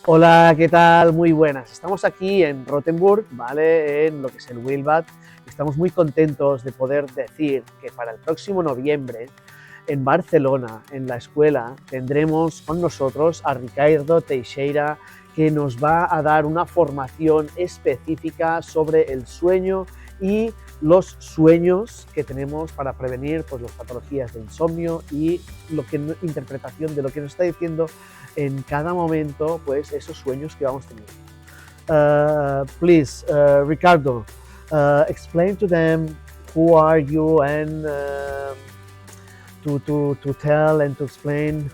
Hola, ¿qué tal? Muy buenas. Estamos aquí en Rothenburg, ¿vale? En lo que es el Wilbat. Estamos muy contentos de poder decir que para el próximo noviembre, en Barcelona, en la escuela, tendremos con nosotros a Ricardo Teixeira, que nos va a dar una formación específica sobre el sueño y los sueños que tenemos para prevenir pues, las patologías de insomnio y interpretación de lo que nos está diciendo en cada momento, pues esos sueños que vamos teniendo. Please, Ricardo, explain to them who are you and to tell and to explain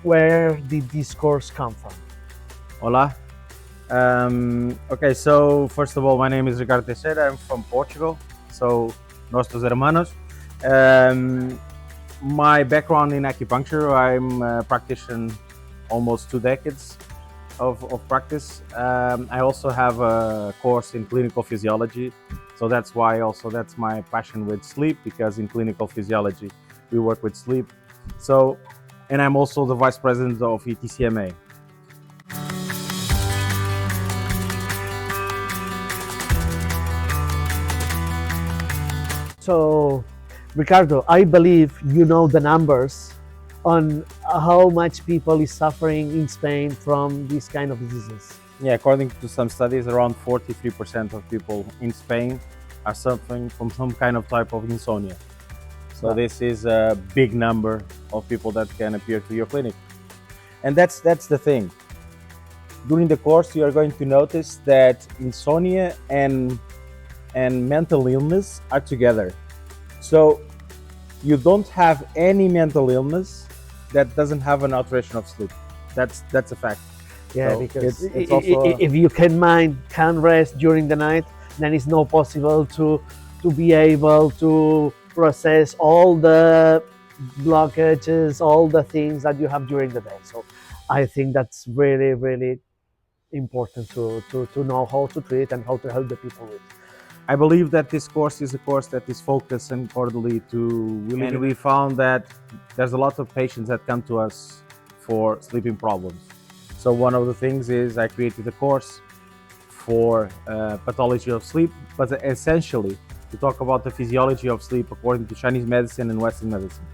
where did this course come from? Hola. Okay, so first of all, my name is Ricardo Teixeira. I'm from Portugal, so nuestros hermanos. My background in acupuncture, I'm a practitioner almost 2 decades of practice. I also have a course in clinical physiology, so that's why also that's my passion with sleep, because in clinical physiology we work with sleep. So, and I'm also the vice president of ETCMA. So, Ricardo, I believe you know the numbers on how much people is suffering in Spain from this kind of diseases. Yeah, according to some studies, around 43% of people in Spain are suffering from some kind of type of insomnia. So this is a big number of people that can appear to your clinic. And that's the thing. During the course, you are going to notice that insomnia and mental illness are together. So you don't have any mental illness that doesn't have an alteration of sleep. That's a fact. Yeah, So because it's also if you can't rest during the night, then it's not possible to be able to process all the blockages, all the things that you have during the day. So I think that's really, really important to know how to treat and how to help the people with. I believe that this course is a course that is focused and quarterly to really, and we found that there's a lot of patients that come to us for sleeping problems. So one of the things is I created a course for pathology of sleep, but essentially to talk about the physiology of sleep according to Chinese medicine and Western medicine.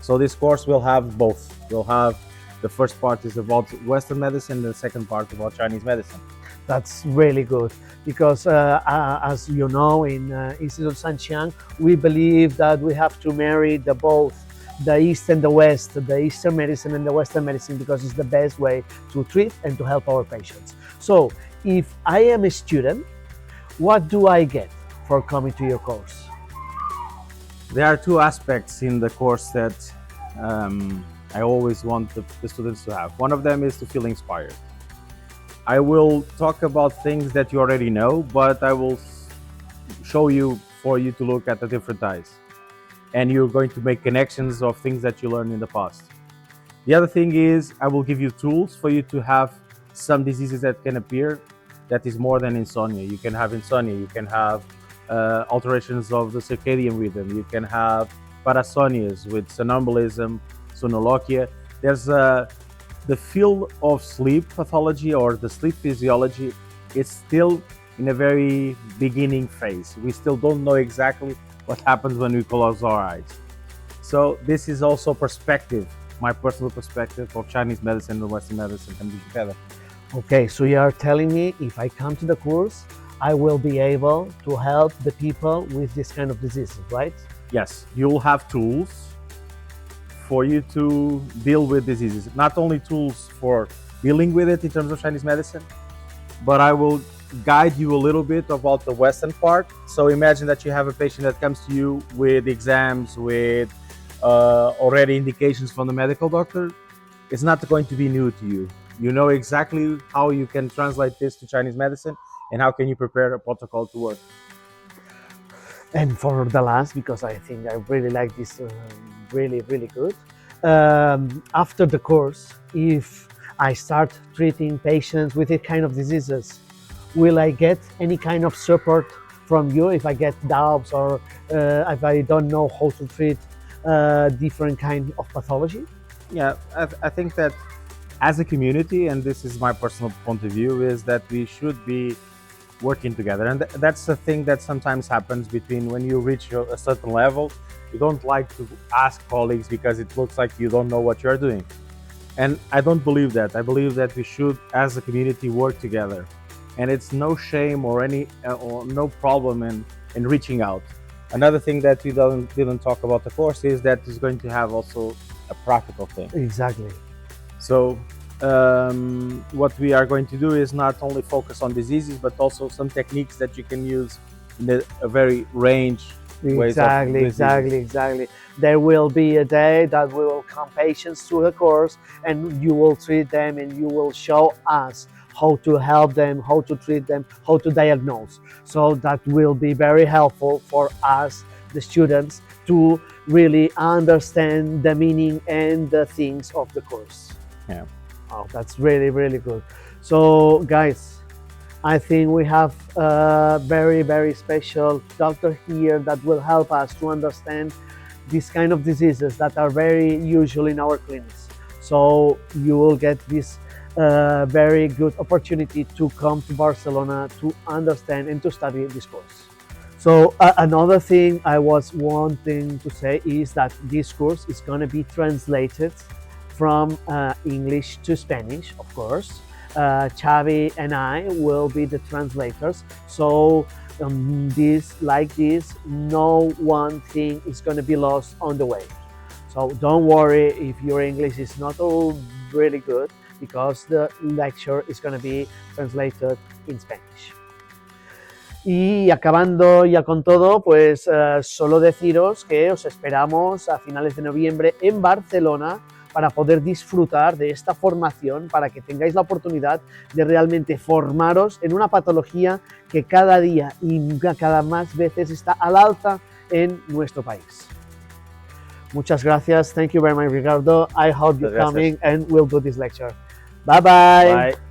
So this course will have both. We'll have the first part is about Western medicine, and the second part about Chinese medicine. That's really good because as you know, in Instituto Qiang, we believe that we have to marry both the East and the West, the Eastern medicine and the Western medicine, because it's the best way to treat and to help our patients. So if I am a student, what do I get for coming to your course? There are 2 aspects in the course that I always want the students to have. One of them is to feel inspired. I will talk about things that you already know, but I will show you for you to look at the different eyes. And you're going to make connections of things that you learned in the past. The other thing is I will give you tools for you to have some diseases that can appear that is more than insomnia. You can have insomnia, you can have alterations of the circadian rhythm, you can have parasonias with somnambulism, sonologia. There's the field of sleep pathology or the sleep physiology is still in a very beginning phase. We still don't know exactly what happens when we close our eyes. So this is also perspective, my personal perspective of Chinese medicine and Western medicine coming together. Okay, so you are telling me if I come to the course, I will be able to help the people with this kind of diseases, right? Yes, you'll have tools for you to deal with diseases. Not only tools for dealing with it in terms of Chinese medicine, but I will guide you a little bit about the Western part. So imagine that you have a patient that comes to you with exams, with already indications from the medical doctor. It's not going to be new to you. You know exactly how you can translate this to Chinese medicine and how can you prepare a protocol to work. And for the last, because I think I really like this, really, really good. After the course, if I start treating patients with this kind of diseases, will I get any kind of support from you if I get doubts or if I don't know how to treat different kind of pathology? Yeah, I think that as a community, and this is my personal point of view, is that we should be working together. And that's the thing that sometimes happens between when you reach a certain level. You don't like to ask colleagues because it looks like you don't know what you're doing. And I don't believe that. I believe that we should, as a community, work together. And it's no shame or no problem in reaching out. Another thing that we didn't talk about the course is that it's going to have also a practical thing. Exactly. So what we are going to do is not only focus on diseases, but also some techniques that you can use in a very range ways of diseases. Exactly. There will be a day that we will come patients to the course, and you will treat them, and you will show us how to help them, how to treat them, how to diagnose. So that will be very helpful for us, the students, to really understand the meaning and the things of the course. Yeah. Oh, that's really, really good. So guys, I think we have a very, very special doctor here that will help us to understand these kind of diseases that are very usual in our clinics. So you will get this very good opportunity to come to Barcelona to understand and to study this course. So another thing I was wanting to say is that this course is going to be translated from English to Spanish, of course. Xavi and I will be the translators. So no one thing is going to be lost on the way. So don't worry if your English is not all really good, because the lecture is going to be translated in Spanish. Y acabando ya con todo, pues solo deciros que os esperamos a finales de noviembre en Barcelona para poder disfrutar de esta formación, para que tengáis la oportunidad de realmente formaros en una patología que cada día y cada más veces está al alza en nuestro país. Muchas gracias. Thank you very much, Ricardo. I hope you're coming and we'll do this lecture. Bye-bye. Bye.